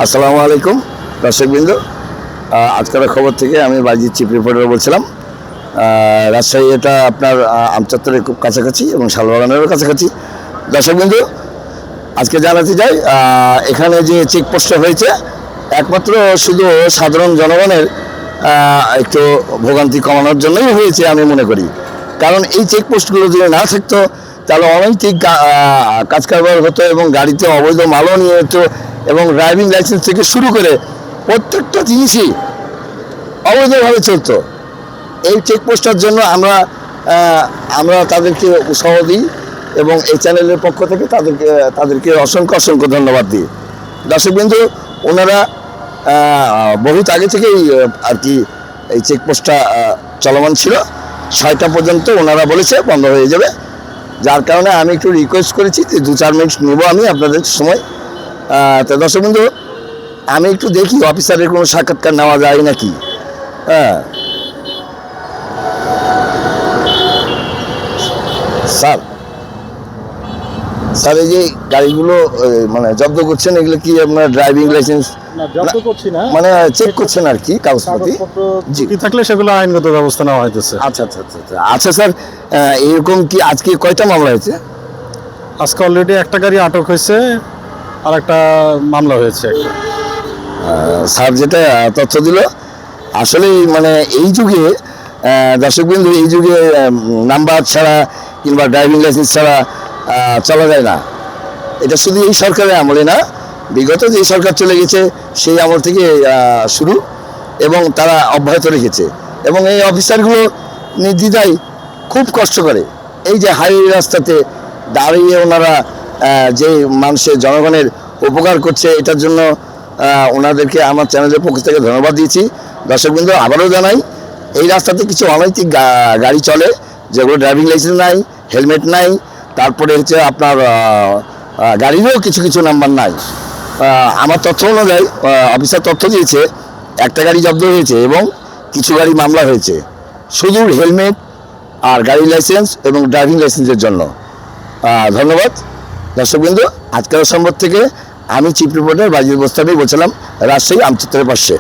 আসসালামু আলাইকুম দর্শকবৃন্দ, আজকের খবর থেকে আমি বাইজির চিফ রিপোর্টার বলছিলাম। রাজশাহী এটা আপনার আমচত্বরের খুব কাছাকাছি এবং শালবাগানেরও কাছাকাছি। দর্শকবৃন্দ, আজকে জানাতে চাই এখানে যে চেকপোস্টটা হয়েছে একমাত্র শুধু সাধারণ জনগণের একটু ভোগান্তি কমানোর জন্যই হয়েছে আমি মনে করি। কারণ এই চেকপোস্টগুলো যদি না থাকতো তাহলে অনৈতিক কাজ কারবার হতো এবং গাড়িতে অবৈধ মালও নিয়ে হতো এবং ড্রাইভিং লাইসেন্স থেকে শুরু করে প্রত্যেকটা জিনিসই অবৈধভাবে চলতো। এই চেকপোস্টের জন্য আমরা তাদেরকে উৎসাহ দিই এবং এই চ্যানেলের পক্ষ থেকে তাদেরকে অসংখ্য অসংখ্য ধন্যবাদ দিই। দর্শকবৃন্দ, ওনারা বহুত আগে থেকেই আর কি এই চেকপোস্টটা চলমান ছিল। 6টা পর্যন্ত ওনারা বলেছে বন্ধ হয়ে যাবে, যার কারণে আমি একটু রিকোয়েস্ট করেছি যে 2-4 মিনিট নেব আমি আপনাদের সময়। তো দর্শকবৃন্দ, আমি একটু দেখি অফিসারের কোনো সাক্ষাৎকার নেওয়া যায় নাকি। স্যার এই যে গাড়িগুলো মানে জব্দ করছেন, এগুলো কি আপনার ড্রাইভিং লাইসেন্স মানে চেক করছেন আর কি কাগজপত্র কি থাকলে সেগুলো আইনগত ব্যবস্থা নেওয়া হইতেছে। আচ্ছা আচ্ছা আচ্ছা আচ্ছা স্যার, এরকম কি আজকে কয়টা মামলা হয়েছে? আজকে অলরেডি একটা গাড়ি আটক হয়েছে আর একটা মামলা হয়েছে। স্যার যেটা তথ্য দিল আসলে মানে এই যুগে দর্শকবৃন্দ, এই যুগে নাম্বার ছাড়া কিংবা ড্রাইভিং লাইসেন্স ছাড়া চলা যায় না। এটা শুধু এই সরকারের আমলে না, বিগত যে সরকার চলে গেছে সেই আমল থেকে শুরু এবং তারা অব্যাহত রেখেছে। এবং এই অফিসারগুলো নির্দ্বিধায় খুব কষ্ট করে এই যে হাইওয়ে রাস্তাতে দাঁড়িয়ে ওনারা যে মানুষের জনগণের উপকার করছে, এটার জন্য ওনাদেরকে আমার চ্যানেলের পক্ষ থেকে ধন্যবাদ দিয়েছি। দর্শকবৃন্দ, আবারও জানাই, এই রাস্তাতে কিছু অনৈতিক গাড়ি চলে যেগুলো ড্রাইভিং লাইসেন্স নাই, হেলমেট নাই, তারপরে হচ্ছে আপনার গাড়িরও কিছু কিছু নাম্বার নাই। আমার তথ্য অনুযায়ী অফিসার তথ্য দিয়েছে একটা গাড়ি জব্দ হয়েছে এবং কিছু গাড়ি মামলা হয়েছে শুধু হেলমেট আর গাড়ি লাইসেন্স এবং ড্রাইভিং লাইসেন্সের জন্য। ধন্যবাদ দর্শকবৃন্দ। আজকের সংবাদ থেকে আমি চিফ রিপোর্টার বাইজির বোস্তামি বলছিলাম, রাজশাহী আমচত্বরের পাশে।